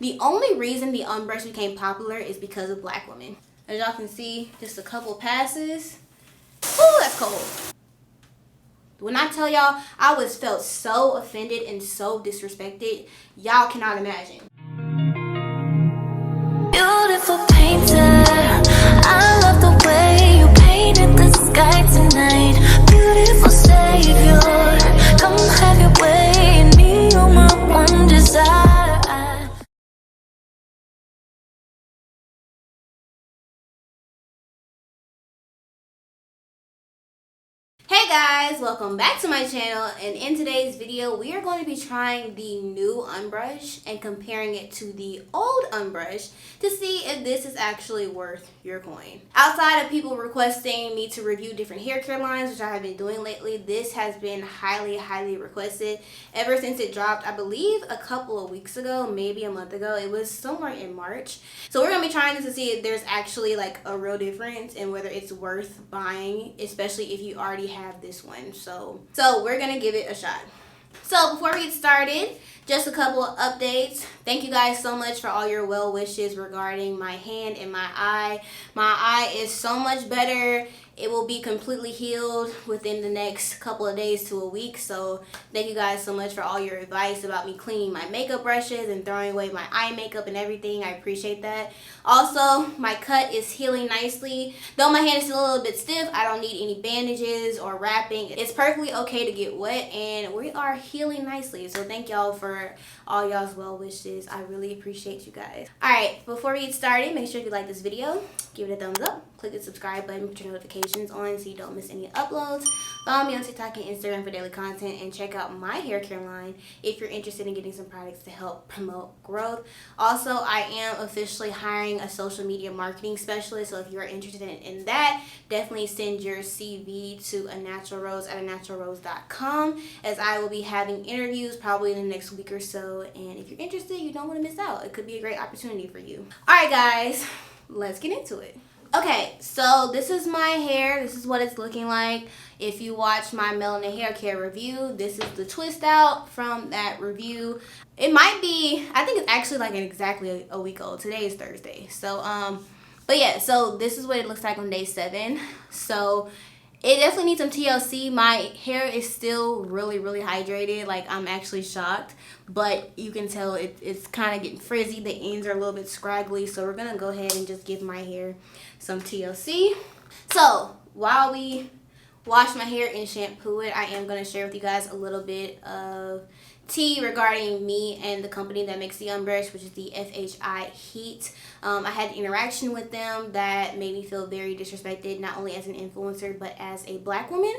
The only reason the UnBrush became popular is because of black women. As y'all can see, just a couple passes. Ooh, that's cold. When I tell y'all, I felt so offended and so disrespected, y'all cannot imagine. Beautiful painter, I love the way you painted the sky tonight. Beautiful savior, come have your way in me, you're my one desire. Hey guys, welcome back to my channel, and in today's video we are going to be trying the new UnBrush and comparing it to the old UnBrush to see if this is actually worth your coin. Outside of people requesting me to review different hair care lines, which I have been doing lately, this has been highly requested ever since it dropped. I believe a couple of weeks ago, maybe a month ago. It was somewhere in March. So we're going to be trying this to see if there's actually like a real difference and whether it's worth buying, especially if you already have this one. So we're gonna give it a shot. So before we get started, just a couple of updates. Thank you guys so much for all your well wishes regarding my hand and my eye. My eye is so much better. It will be completely healed within the next couple of days to a week. So thank you guys so much for all your advice about me cleaning my makeup brushes and throwing away my eye makeup and everything. I appreciate that. Also, my cut is healing nicely. Though my hand is still a little bit stiff, I don't need any bandages or wrapping. It's perfectly okay to get wet, and we are healing nicely. So thank y'all for all y'all's well wishes. I really appreciate you guys. Alright, before we get started, make sure you like this video, give it a thumbs up, click the subscribe button, put your notifications on so you don't miss any uploads. Follow me on TikTok and Instagram for daily content, and check out my hair care line if you're interested in getting some products to help promote growth. Also, I am officially hiring a social media marketing specialist, so if you're interested in that, definitely send your CV to Naturale Rose at naturalrose.com, as I will be having interviews probably in the next week or so, and if you're interested, you don't want to miss out. It could be a great opportunity for you. Alright guys, let's get into it. Okay, so this is my hair. This is what it's looking like. If you watch my melanin hair care review, this is the twist out from that review. It might be, I think it's actually like exactly a week old. Today is Thursday. So, but yeah, so this is what it looks like on day 7. So it definitely needs some TLC. My hair is still really hydrated. Like, I'm actually shocked. But you can tell it's kind of getting frizzy. The ends are a little bit scraggly. So we're going to go ahead and just give my hair some TLC. So while we wash my hair and shampoo it, I am going to share with you guys a little bit of tea regarding me and the company that makes the UnBrush, which is the FHI Heat. I had an interaction with them that made me feel very disrespected, not only as an influencer but as a black woman.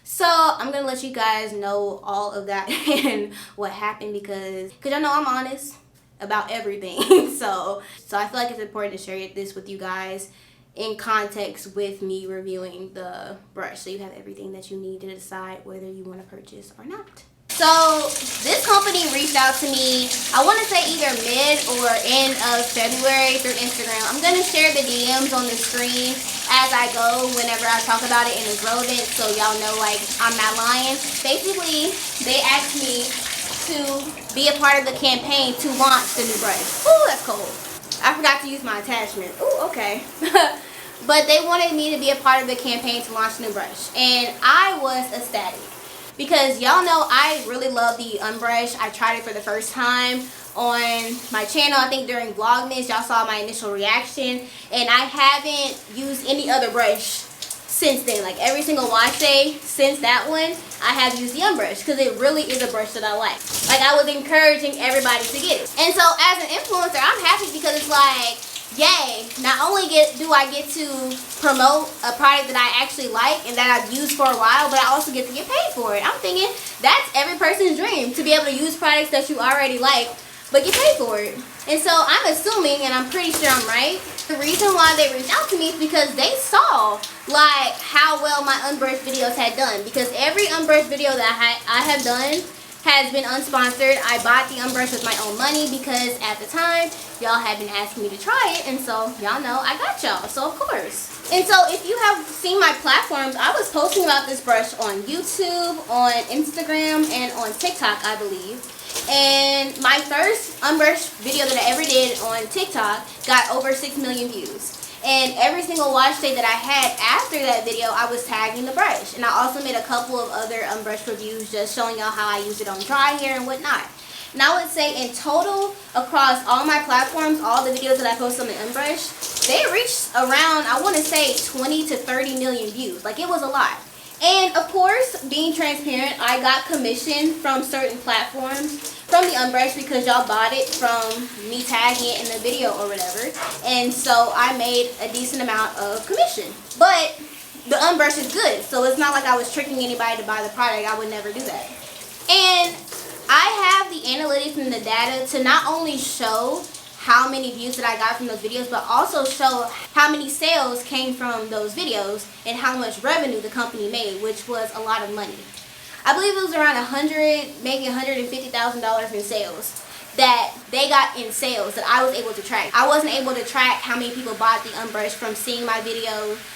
So I'm gonna let you guys know all of that and what happened, because y'all know I'm honest about everything. so I feel like it's important to share this with you guys in context with me reviewing the brush, so you have everything that you need to decide whether you want to purchase or not. So this company reached out to me, I want to say either mid or end of February through Instagram. I'm going to share the DMs on the screen as I go whenever I talk about it and it's relevant, so y'all know like I'm not lying. Basically, they asked me to be a part of the campaign to launch the new brush. Ooh, that's cold. I forgot to use my attachment. Ooh, okay. But they wanted me to be a part of the campaign to launch the new brush, and I was ecstatic. Because y'all know I really love the UnBrush. I tried it for the first time on my channel. I think during Vlogmas, y'all saw my initial reaction. And I haven't used any other brush since then. Like every single wash day since that one, I have used the UnBrush because it really is a brush that I like. Like, I was encouraging everybody to get it. And so as an influencer, I'm happy because it's like, yay, not only do I get to promote a product that I actually like and that I've used for a while, but I also get to get paid for it. I'm thinking that's every person's dream, to be able to use products that you already like but get paid for it. And so I'm assuming, and I'm pretty sure I'm right, the reason why they reached out to me is because they saw like how well my UnBrush videos had done. Because every UnBrush video that I have done has been unsponsored. I bought the UnBrush with my own money because at the time y'all had been asking me to try it, and so y'all know I got y'all, so of course. And so if you have seen my platforms, I was posting about this brush on YouTube, on Instagram, and on TikTok, I believe. And my first UnBrush video that I ever did on TikTok got over 6 million views. And every single watch day that I had after that video, I was tagging the brush. And I also made a couple of other UnBrush reviews just showing y'all how I use it on dry hair and whatnot. And I would say in total, across all my platforms, all the videos that I post on the UnBrush, they reached around, I want to say 20 to 30 million views. Like, it was a lot. And of course, being transparent, I got commission from certain platforms from the UnBrush because y'all bought it from me tagging it in the video or whatever. And so I made a decent amount of commission. But the UnBrush is good, so it's not like I was tricking anybody to buy the product. I would never do that. And I have the analytics and the data to not only show how many views that I got from those videos, but also show how many sales came from those videos and how much revenue the company made, which was a lot of money. I believe it was around maybe $150,000 in sales that they got in sales that I was able to track. I wasn't able to track how many people bought the UnBrush from seeing my video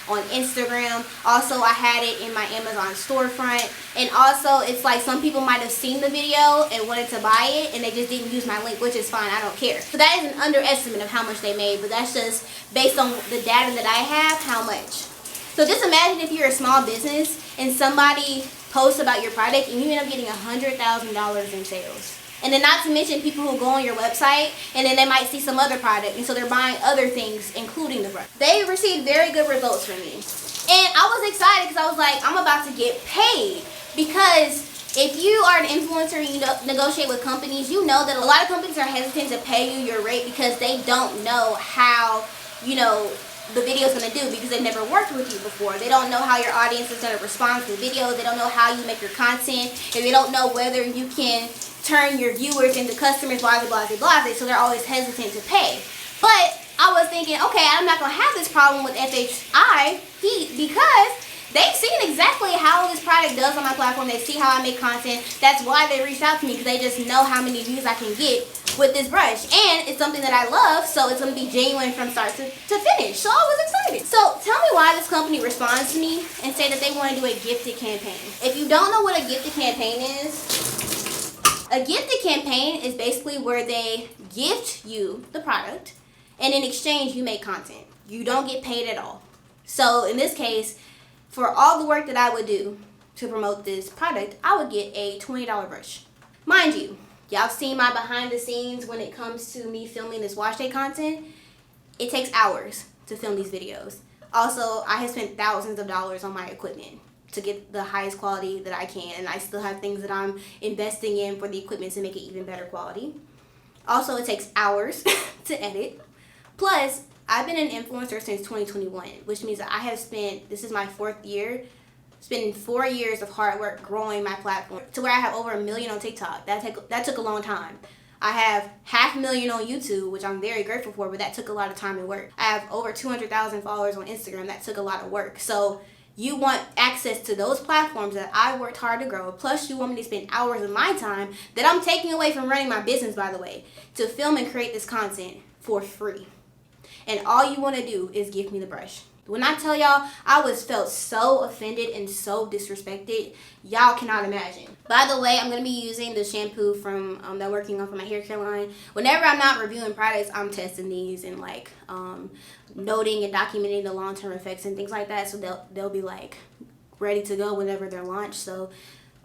on Instagram. Also, I had it in my Amazon storefront. And also, it's like some people might have seen the video and wanted to buy it and they just didn't use my link, which is fine. I don't care. So that is an underestimate of how much they made, but that's just based on the data that I have, how much. So just imagine if you're a small business and somebody posts about your product and you end up getting $100,000 in sales. And then not to mention people who go on your website and then they might see some other product and so they're buying other things including the brush. They received very good results from me. And I was excited because I was like, I'm about to get paid. Because if you are an influencer and you negotiate with companies, you know that a lot of companies are hesitant to pay you your rate because they don't know how, the video is going to do because they've never worked with you before. They don't know how your audience is going to respond to the video. They don't know how you make your content. And they don't know whether you can turn your viewers into customers, blah, blah, blah, blah. So they're always hesitant to pay. But I was thinking, okay, I'm not going to have this problem with FHI Heat because they've seen exactly how this product does on my platform. They see how I make content. That's why they reached out to me because they just know how many views I can get with this brush. And it's something that I love, so it's going to be genuine from start to finish. So I was excited. So tell me why this company responds to me and say that they want to do a gifted campaign. If you don't know what a gifted campaign is, a gifted campaign is basically where they gift you the product and in exchange you make content. You don't get paid at all. So in this case, for all the work that I would do to promote this product, I would get a $20 brush. Mind you, y'all seen my behind the scenes when it comes to me filming this wash day content. It takes hours to film these videos. Also, I have spent thousands of dollars on my equipment to get the highest quality that I can, and I still have things that I'm investing in for the equipment to make it even better quality. Also, it takes hours to edit. Plus, I've been an influencer since 2021, which means that I have spent, this is my 4th year, spending 4 years of hard work growing my platform to where I have over 1 million on TikTok. That took a long time. I have 500,000 on YouTube, which I'm very grateful for, but that took a lot of time and work. I have over 200,000 followers on Instagram. That took a lot of work. So you want access to those platforms that I worked hard to grow, plus you want me to spend hours of my time that I'm taking away from running my business, by the way, to film and create this content for free. And all you want to do is give me the brush. When I tell y'all, I felt so offended and so disrespected, y'all cannot imagine. By the way, I'm going to be using the shampoo from that I'm working on for my hair care line. Whenever I'm not reviewing products, I'm testing these and like noting and documenting the long-term effects and things like that. So they'll be like ready to go whenever they're launched. So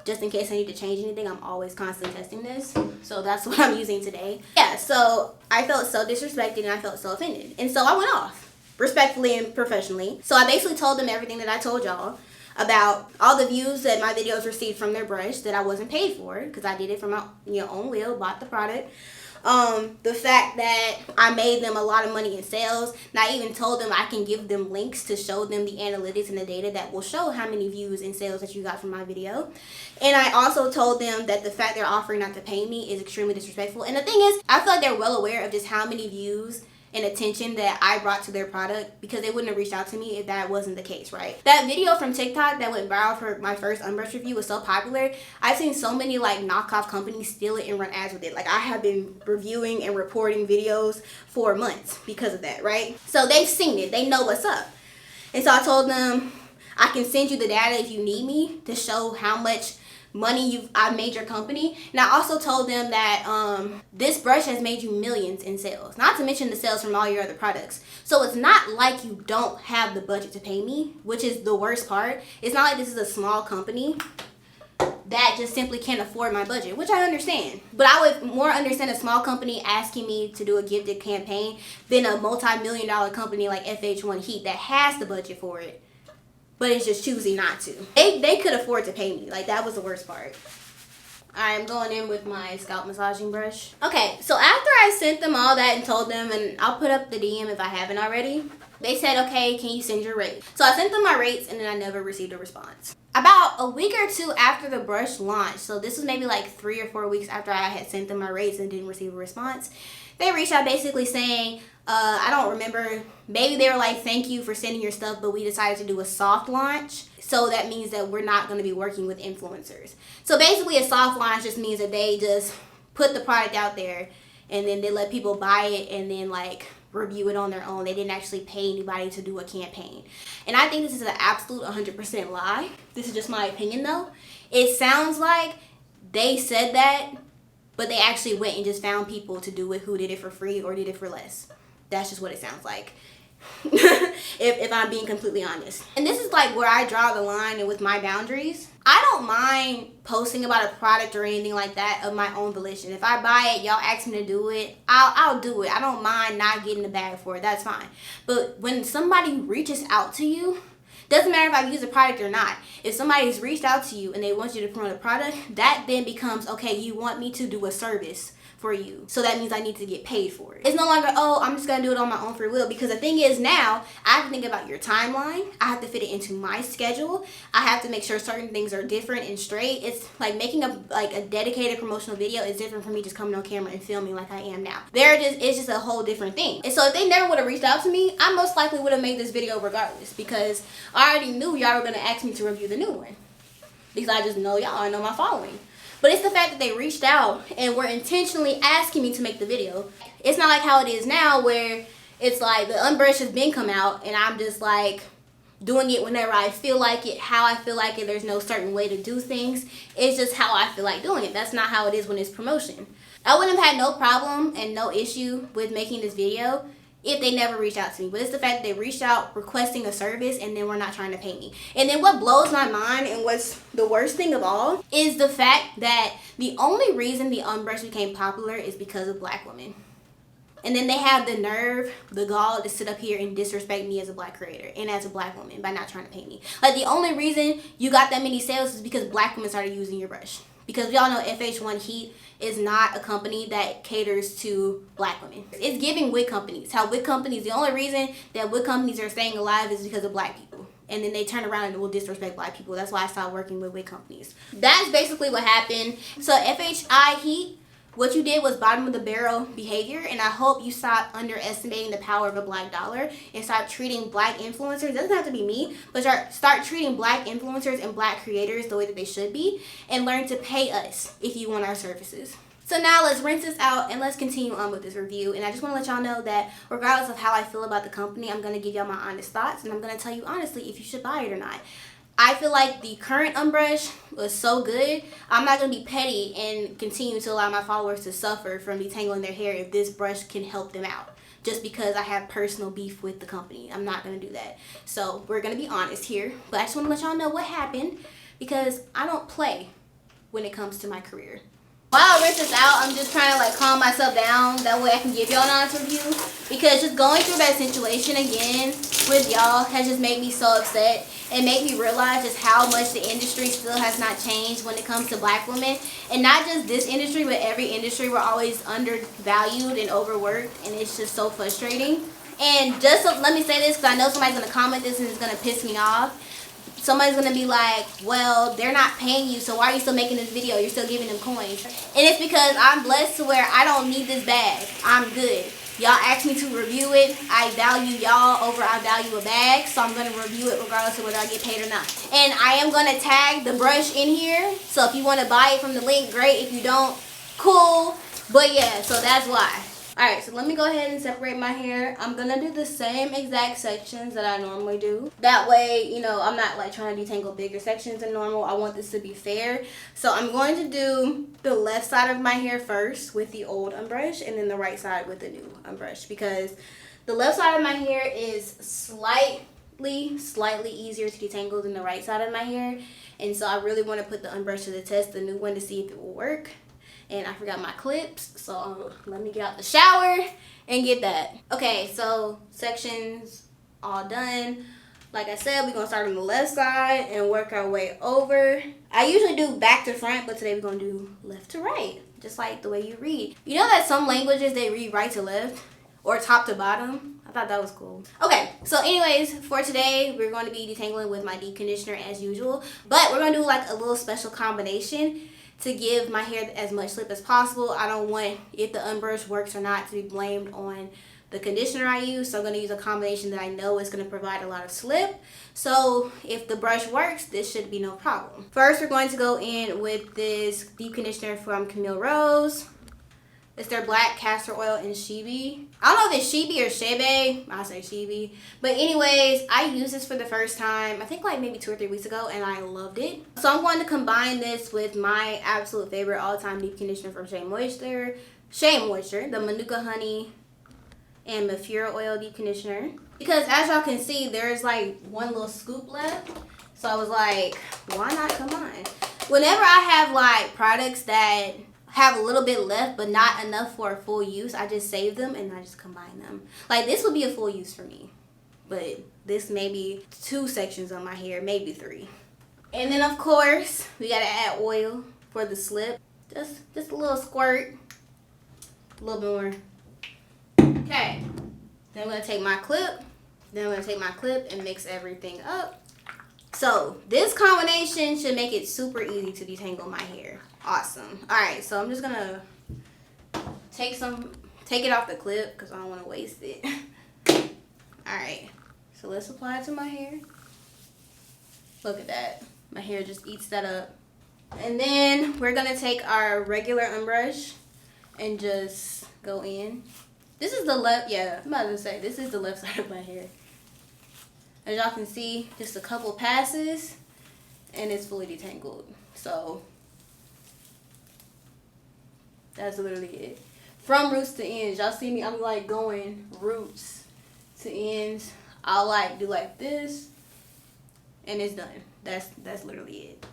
just in case I need to change anything, I'm always constantly testing this. So that's what I'm using today. Yeah, so I felt so disrespected and I felt so offended. And so I went off, respectfully and professionally. So I basically told them everything that I told y'all about all the views that my videos received from their brush that I wasn't paid for because I did it from my own will, bought the product. The fact that I made them a lot of money in sales, and I even told them I can give them links to show them the analytics and the data that will show how many views and sales that you got from my video. And I also told them that the fact they're offering not to pay me is extremely disrespectful. And the thing is, I feel like they're well aware of just how many views and attention that I brought to their product because they wouldn't have reached out to me if that wasn't the case, right? That video from TikTok that went viral for my first UnBrush review was so popular. I've seen so many like knockoff companies steal it and run ads with it. Like I have been reviewing and reporting videos for months because of that, right? So they've seen it. They know what's up. And so I told them I can send you the data if you need me to show how much money I made your company. And I also told them that this brush has made you millions in sales, not to mention the sales from all your other products. So it's not like you don't have the budget to pay me, which is the worst part. It's not like this is a small company that just simply can't afford my budget, which I understand. But I would more understand a small company asking me to do a gifted campaign than a multi-million-dollar company like FH1 Heat that has the budget for it, but it's just choosing not to. They could afford to pay me. Like, that was the worst part. I'm going in with my scalp massaging brush. Okay, so after I sent them all that and told them, and I'll put up the DM if I haven't already, they said, okay, can you send your rate? So I sent them my rates, and then I never received a response. About a week or two after the brush launched, so this was maybe like 3 or 4 weeks after I had sent them my rates and didn't receive a response, they reached out basically saying, I don't remember, maybe they were like, thank you for sending your stuff, but we decided to do a soft launch. So that means that we're not going to be working with influencers. So basically a soft launch just means that they just put the product out there and then they let people buy it and then like review it on their own. They didn't actually pay anybody to do a campaign. And I think this is an absolute 100% lie. This is just my opinion though. It sounds like they said that, but they actually went and just found people to do it who did it for free or did it for less. That's just what it sounds like. if I'm being completely honest. And this is like where I draw the line and with my boundaries. I don't mind posting about a product or anything like that of my own volition. If I buy it, y'all ask me to do it, I'll do it. I don't mind not getting the bag for it. That's fine. But when somebody reaches out to you, doesn't matter if I use a product or not. If somebody's reached out to you and they want you to promote a product, that then becomes, okay, you want me to do a service for you. So that means I need to get paid for it. It's no longer, oh, I'm just gonna do it on my own free will, because the thing is now, I have to think about your timeline. I have to fit it into my schedule. I have to make sure certain things are different and straight. It's like making a dedicated promotional video is different from me just coming on camera and filming like I am now. It's just a whole different thing. And so if they never would have reached out to me, I most likely would have made this video regardless, because I already knew y'all were gonna ask me to review the new one. Because I just know y'all, I know my following. But it's the fact that they reached out and were intentionally asking me to make the video. It's not like how it is now where it's like the UnBrush has been come out and I'm just like doing it whenever I feel like it, how I feel like it. There's no certain way to do things. It's just how I feel like doing it. That's not how it is when it's promotion. I wouldn't have had no problem and no issue with making this video if they never reached out to me. But it's the fact that they reached out requesting a service and then we're not trying to pay me. And then what blows my mind and what's the worst thing of all is the fact that the only reason the UnBrush became popular is because of black women. And then they have the nerve, the gall to sit up here and disrespect me as a black creator and as a black woman by not trying to pay me. Like, the only reason you got that many sales is because black women started using your brush. Because we all know FH1 Heat is not a company that caters to black women. It's giving wig companies. How wig companies, the only reason that wig companies are staying alive is because of black people. And then they turn around and will disrespect black people. That's why I stopped working with wig companies. That's basically what happened. So FHI Heat, what you did was bottom of the barrel behavior, and I hope you stop underestimating the power of a black dollar and start treating black influencers, it doesn't have to be me, but start treating black influencers and black creators the way that they should be, and learn to pay us if you want our services. So now let's rinse this out and let's continue on with this review. And I just want to let y'all know that regardless of how I feel about the company, I'm going to give y'all my honest thoughts, and I'm going to tell you honestly if you should buy it or not. I feel like the current UnBrush was so good, I'm not going to be petty and continue to allow my followers to suffer from detangling their hair if this brush can help them out. Just because I have personal beef with the company. I'm not going to do that. So we're going to be honest here. But I just want to let y'all know what happened, because I don't play when it comes to my career. While I rinse this out, I'm just trying to like calm myself down. That way I can give y'all an honest review. Because just going through that situation again with y'all has just made me so upset. And made me realize just how much the industry still has not changed when it comes to black women. And not just this industry, but every industry. We're always undervalued and overworked. And it's just so frustrating. And just so, let me say this, because I know somebody's going to comment this and it's going to piss me off. Somebody's going to be like, well, they're not paying you, so why are you still making this video? You're still giving them coins. And it's because I'm blessed to where I don't need this bag. I'm good. Y'all asked me to review it. I value y'all over I value a bag, so I'm going to review it regardless of whether I get paid or not. And I am going to tag the brush in here, so if you want to buy it from the link, great. If you don't, cool. But yeah, so that's why. Alright, so let me go ahead and separate my hair. I'm gonna do the same exact sections that I normally do. That way, you know, I'm not like trying to detangle bigger sections than normal. I want this to be fair. So I'm going to do the left side of my hair first with the old UnBrush, and then the right side with the new UnBrush, because the left side of my hair is slightly easier to detangle than the right side of my hair. And so I really want to put the UnBrush to the test, the new one, to see if it will work. And I forgot my clips, so let me get out the shower and get that. Okay, so sections all done. Like I said, we're gonna start on the left side and work our way over. I usually do back to front, but today we're gonna do left to right, just like the way you read. You know that some languages they read right to left or top to bottom? I thought that was cool. Okay, so anyways, for today, we're going to be detangling with my deep conditioner as usual, but we're gonna do like a little special combination to give my hair as much slip as possible. I don't want, if the UnBrush works or not, to be blamed on the conditioner I use. So I'm gonna use a combination that I know is gonna provide a lot of slip. So if the brush works, this should be no problem. First, we're going to go in with this deep conditioner from Naturale Rose. It's their black castor oil and Shibi. I don't know if it's Shibi or Shebe. I say Shibi. But anyways, I used this for the first time, I think like maybe 2 or 3 weeks ago, and I loved it. So I'm going to combine this with my absolute favorite all-time deep conditioner from Shea Moisture, the Manuka Honey and Mafura Oil deep conditioner. Because as y'all can see, there's like one little scoop left. So I was like, why not combine? Whenever I have like products that have a little bit left but not enough for a full use, I just save them and I just combine them. Like this would be a full use for me, but this may be 2 sections on my hair, maybe 3. And then of course we gotta add oil for the slip. Just a little squirt, a little bit more. Okay, then I'm gonna take my clip and mix everything up. So this combination should make it super easy to detangle my hair. Awesome. All right, so I'm just gonna take it off the clip because I don't want to waste it. All right, so let's apply it to my hair. Look at that, my hair just eats that up. And then we're gonna take our regular UnBrush and just go in. This is the left, yeah, I'm about to say this is the left side of my hair. As y'all can see, just a couple passes and it's fully detangled. So that's literally it. From roots to ends. Y'all see me, I'm like going roots to ends. I'll like do like this and it's done. That's literally it.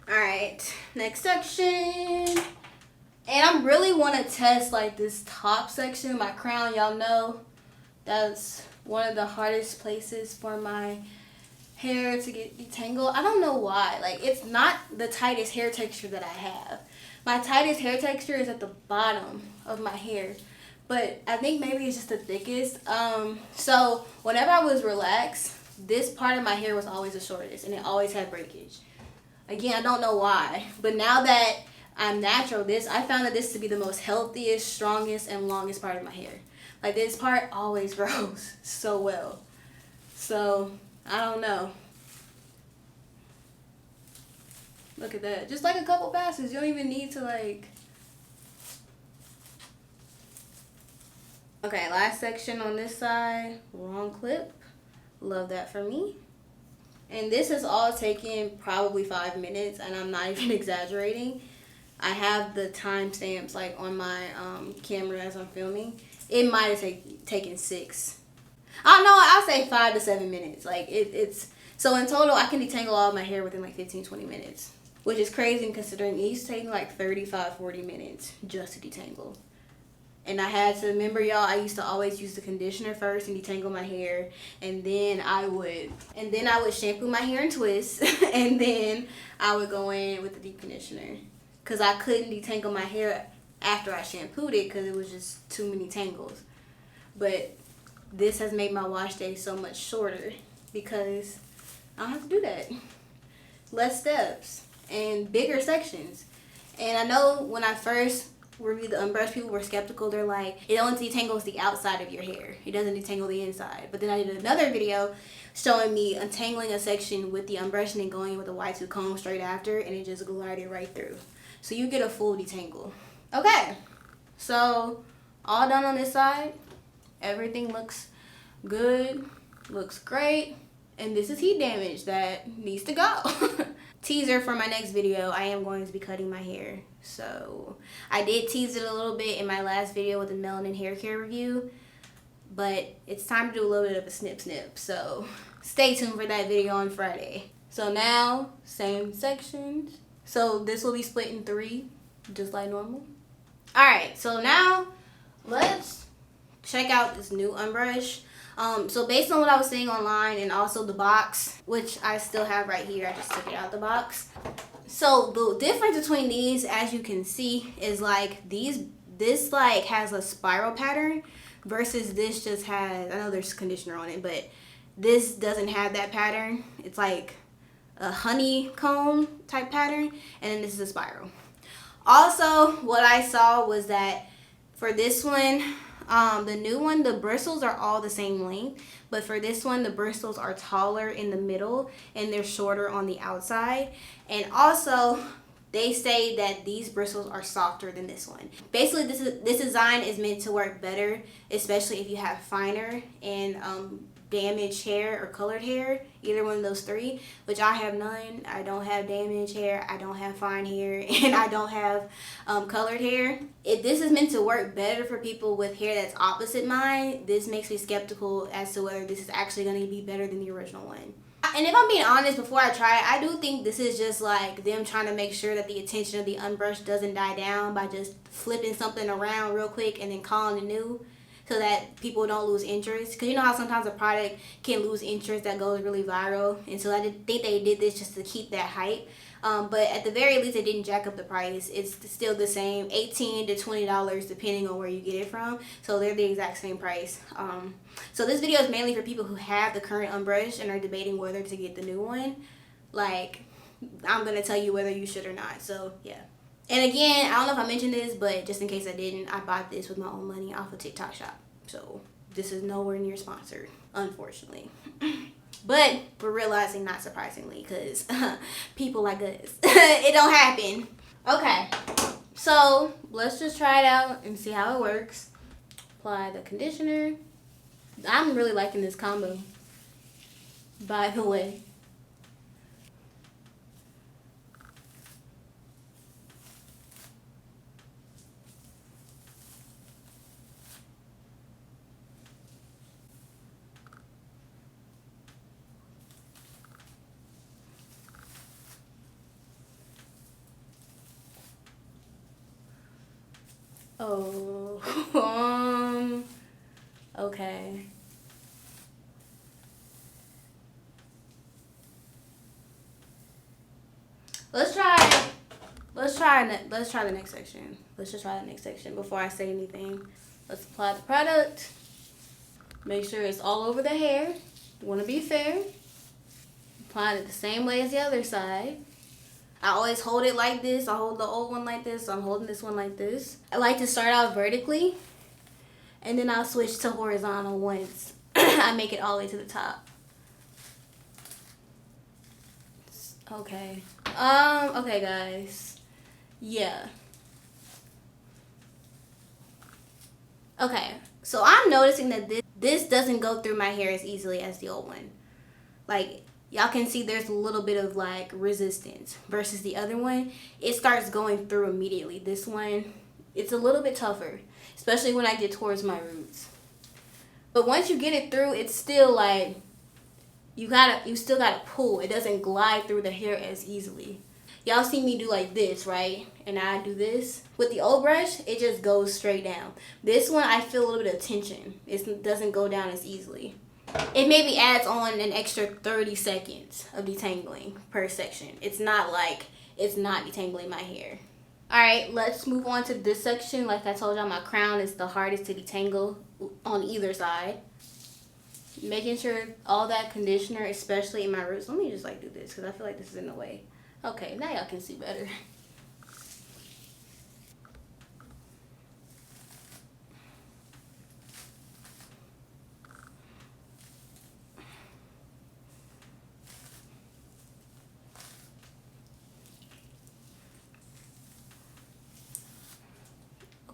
Alright, next section. And I really want to test like this top section, my crown. Y'all know that's one of the hardest places for my hair to get detangled. I don't know why. Like it's not the tightest hair texture that I have. My tightest hair texture is at the bottom of my hair, but I think maybe it's just the thickest. So whenever I was relaxed, this part of my hair was always the shortest and it always had breakage. Again, I don't know why, but now that I'm natural, I found that this to be the most healthiest, strongest, and longest part of my hair. Like this part always grows so well. So I don't know. Look at that. Just like a couple passes. You don't even need to like. Okay, last section on this side. Wrong clip. Love that for me. And this has all taken probably 5 minutes, and I'm not even exaggerating. I have the timestamps like on my camera as I'm filming. It might have taken 6. I don't know, I'll say 5 to 7 minutes. Like it's so in total I can detangle all of my hair within like 15-20 minutes. Which is crazy considering it used to take like 35-40 minutes just to detangle. And I had to remember, y'all, I used to always use the conditioner first and detangle my hair, and then I would shampoo my hair and twist, and then I would go in with the deep conditioner, cause I couldn't detangle my hair after I shampooed it because it was just too many tangles. But this has made my wash day so much shorter because I don't have to do that. Less steps and bigger sections. And I know when I first reviewed the UnBrush, people were skeptical. They're like, it only detangles the outside of your hair. It doesn't detangle the inside. But then I did another video showing me untangling a section with the UnBrush and then going in with a Y2 comb straight after, and it just glided right through. So you get a full detangle. Okay, so all done on this side. Everything looks good, looks great. And this is heat damage that needs to go. Teaser for my next video, I am going to be cutting my hair. So I did tease it a little bit in my last video with the melanin hair care review, but it's time to do a little bit of a snip. So stay tuned for that video on Friday. So now, same sections. So this will be split in 3, just like normal. Alright, so now let's check out this new UnBrush. So based on what I was seeing online and also the box, which I still have right here, I just took it out the box. So the difference between these, as you can see, is like this like has a spiral pattern versus this just has, I know there's conditioner on it, but this doesn't have that pattern. It's like a honeycomb type pattern, and then this is a spiral. Also, what I saw was that for this one, the new one, the bristles are all the same length, but for this one, the bristles are taller in the middle and they're shorter on the outside. And also, they say that these bristles are softer than this one. Basically, this design is meant to work better, especially if you have finer and damaged hair or colored hair, either one of those 3, which I have none. I don't have damaged hair, I don't have fine hair, and I don't have colored hair. If this is meant to work better for people with hair that's opposite mine, this makes me skeptical as to whether this is actually going to be better than the original one. And if I'm being honest, before I try it, I do think this is just like them trying to make sure that the attention of the UnBrush doesn't die down by just flipping something around real quick and then calling it new, so that people don't lose interest. Because you know how sometimes a product can lose interest that goes really viral. And so I think they did this just to keep that hype. But at the very least, they didn't jack up the price. It's still the same, $18 to $20 depending on where you get it from. So they're the exact same price. So this video is mainly for people who have the current UnBrush and are debating whether to get the new one. Like, I'm going to tell you whether you should or not. So, yeah. And again, I don't know if I mentioned this, but just in case I didn't, I bought this with my own money off of TikTok shop. So this is nowhere near sponsored, unfortunately. But we're realizing, not surprisingly, because people like us, it don't happen. Okay, so let's just try it out and see how it works. Apply the conditioner. I'm really liking this combo, by the way. Oh, okay. Let's try the next section. Let's just try the next section before I say anything. Let's apply the product. Make sure it's all over the hair. You want to be fair. Apply it the same way as the other side. I always hold it like this. I hold the old one like this. So I'm holding this one like this. I like to start out vertically, and then I'll switch to horizontal once I make it all the way to the top. Okay. Okay, guys. Yeah. Okay. So I'm noticing that this doesn't go through my hair as easily as the old one. Like, y'all can see there's a little bit of like resistance versus the other one. It starts going through immediately. This one, it's a little bit tougher, especially when I get towards my roots. But once you get it through, it's still like, you still gotta pull. It doesn't glide through the hair as easily. Y'all see me do like this, right? And I do this. With the old brush, it just goes straight down. This one, I feel a little bit of tension. It doesn't go down as easily. It maybe adds on an extra 30 seconds of detangling per section. It's not like it's not detangling my hair. Alright, let's move on to this section. Like I told y'all, my crown is the hardest to detangle on either side. Making sure all that conditioner, especially in my roots. Let me just like do this because I feel like this is in the way. Okay, now y'all can see better.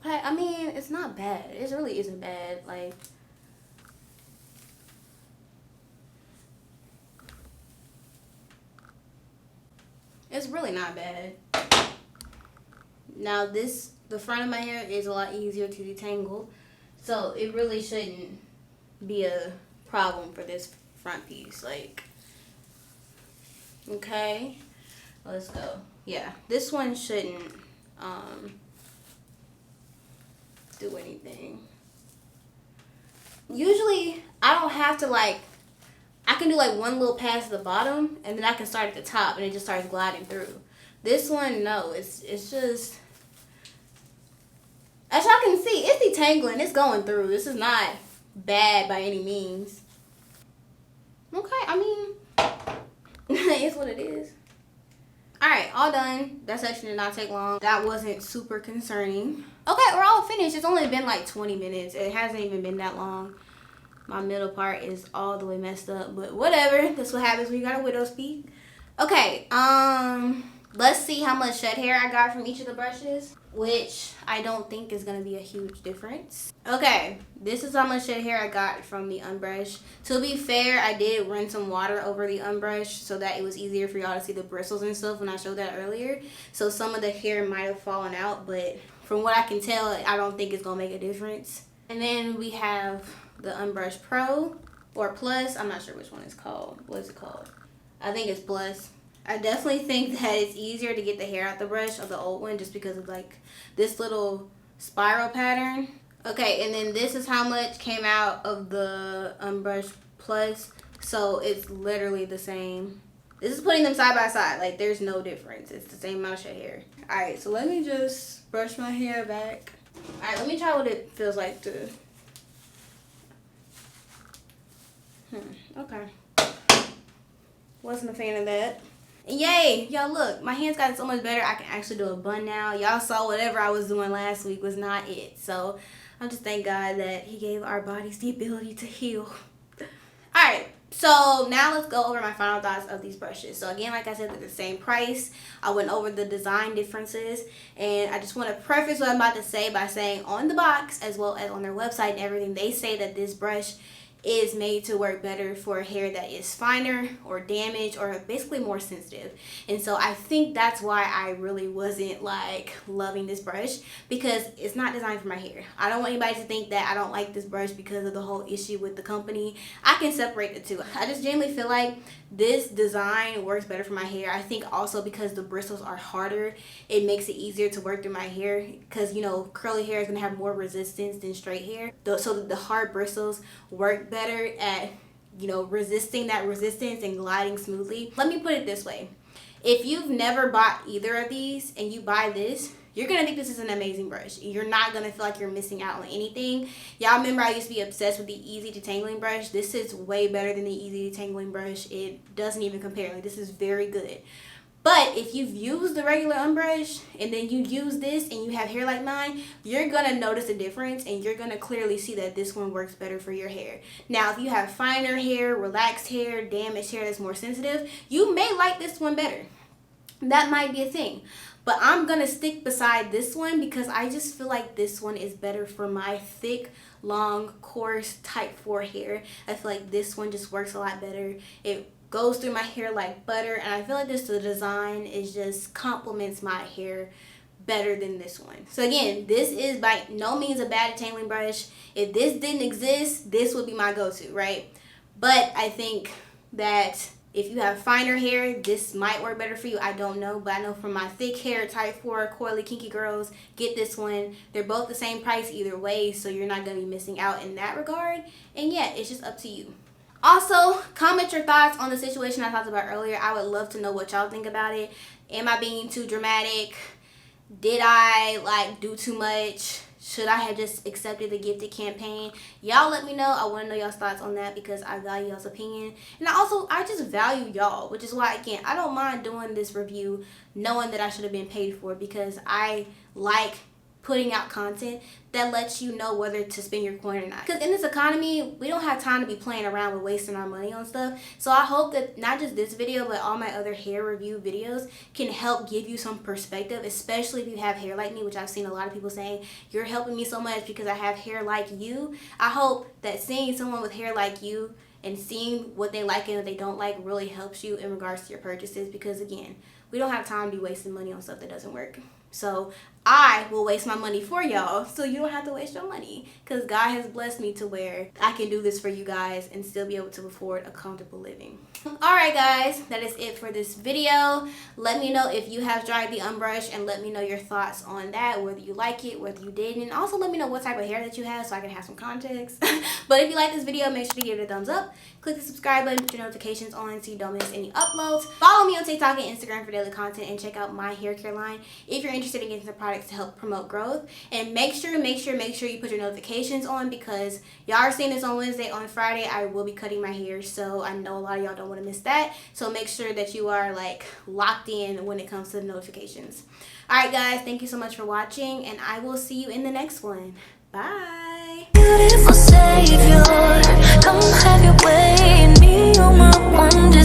I mean, it's not bad. It really isn't bad. Like, it's really not bad. Now the front of my hair is a lot easier to detangle, so it really shouldn't be a problem for this front piece. Like, okay, let's go. Yeah, this one shouldn't do anything. Usually I don't have to, like, I can do like one little pass at the bottom and then I can start at the top and it just starts gliding through. This one, no, it's just, as y'all can see, it's detangling, it's going through. This is not bad by any means. Okay, I mean, it's what it is. Alright, all done. That section did not take long. That wasn't super concerning. Okay, we're all finished. It's only been like 20 minutes. It hasn't even been that long. My middle part is all the way messed up, but whatever. That's what happens when you got a widow's peak. Okay, let's see how much shed hair I got from each of the brushes, which I don't think is gonna be a huge difference. Okay, this is how much shed hair I got from the UnBrush. To be fair, I did run some water over the UnBrush so that it was easier for y'all to see the bristles and stuff when I showed that earlier. So some of the hair might have fallen out, but from what I can tell, I don't think it's gonna make a difference. And then we have the UnBrush Pro or Plus. I'm not sure which one it's called. What is it called? I think it's Plus. I definitely think that it's easier to get the hair out the brush of the old one just because of like this little spiral pattern. Okay, and then this is how much came out of the UnBrush Plus. So it's literally the same. This is putting them side by side. Like, there's no difference. It's the same amount of shed hair. Alright, so let me just brush my hair back. Alright, let me try what it feels like to... okay. Wasn't a fan of that. And yay, y'all look, my hands got so much better. I can actually do a bun now. Y'all saw whatever I was doing last week was not it. So I just thank God that he gave our bodies the ability to heal. Alright, so now let's go over my final thoughts of these brushes. So again, like I said, they're the same price. I went over the design differences, and I just want to preface what I'm about to say by saying on the box as well as on their website and everything, they say that this brush is made to work better for hair that is finer or damaged or basically more sensitive. And so I think that's why I really wasn't like loving this brush, because it's not designed for my hair. I don't want anybody to think that I don't like this brush because of the whole issue with the company. I can separate the two. I just genuinely feel like this design works better for my hair. I think also because the bristles are harder, it makes it easier to work through my hair, because you know, curly hair is going to have more resistance than straight hair. So the hard bristles work better at, you know, resisting that resistance and gliding smoothly. Let me put it this way. If you've never bought either of these and you buy this, you're going to think this is an amazing brush. You're not going to feel like you're missing out on anything. Y'all remember I used to be obsessed with the Easy Detangling brush. This is way better than the Easy Detangling brush. It doesn't even compare. Like, this is very good. But if you've used the regular UnBrush and then you use this and you have hair like mine, you're going to notice a difference and you're going to clearly see that this one works better for your hair. Now, if you have finer hair, relaxed hair, damaged hair that's more sensitive, you may like this one better. That might be a thing. But I'm going to stick beside this one because I just feel like this one is better for my thick, long, coarse, type 4 hair. I feel like this one just works a lot better. It goes through my hair like butter, and I feel like the design is just complements my hair better than this one. So again, this is by no means a bad detangling brush. If this didn't exist, this would be my go-to, right? But I think that if you have finer hair, this might work better for you. I don't know, but I know for my thick hair, type 4, coily, kinky girls, get this one. They're both the same price either way, so you're not going to be missing out in that regard. And yeah, it's just up to you. Also, comment your thoughts on the situation I talked about earlier. I would love to know what y'all think about it. Am I being too dramatic? Did I like do too much? Should I have just accepted the gifted campaign? Y'all let me know. I want to know y'all's thoughts on that because I value y'all's opinion. And I just value y'all, which is why, again, I don't mind doing this review knowing that I should have been paid for, because I like putting out content that lets you know whether to spend your coin or not. Because in this economy, we don't have time to be playing around with wasting our money on stuff. So I hope that not just this video, but all my other hair review videos can help give you some perspective, especially if you have hair like me, which I've seen a lot of people saying, you're helping me so much because I have hair like you. I hope that seeing someone with hair like you and seeing what they like and what they don't like really helps you in regards to your purchases, because again, we don't have time to be wasting money on stuff that doesn't work. So I will waste my money for y'all so you don't have to waste your money, because God has blessed me to where I can do this for you guys and still be able to afford a comfortable living. Alright guys, that is it for this video. Let me know if you have tried the UnBrush and let me know your thoughts on that, whether you like it, whether you didn't, and also let me know what type of hair that you have so I can have some context. But if you like this video, make sure to give it a thumbs up. Click the subscribe button, put your notifications on so you don't miss any uploads. Follow me on TikTok and Instagram for daily content, and check out my hair care line if you're interested in getting some products to help promote growth. And make sure you put your notifications on, because y'all are seeing this on Wednesday. On Friday I will be cutting my hair, so I know a lot of y'all don't want to miss that. So make sure that you are like locked in when it comes to the notifications. Alright guys, thank you so much for watching, and I will see you in the next one. Bye. Beautiful savior, come have your way in me, you're my wonder.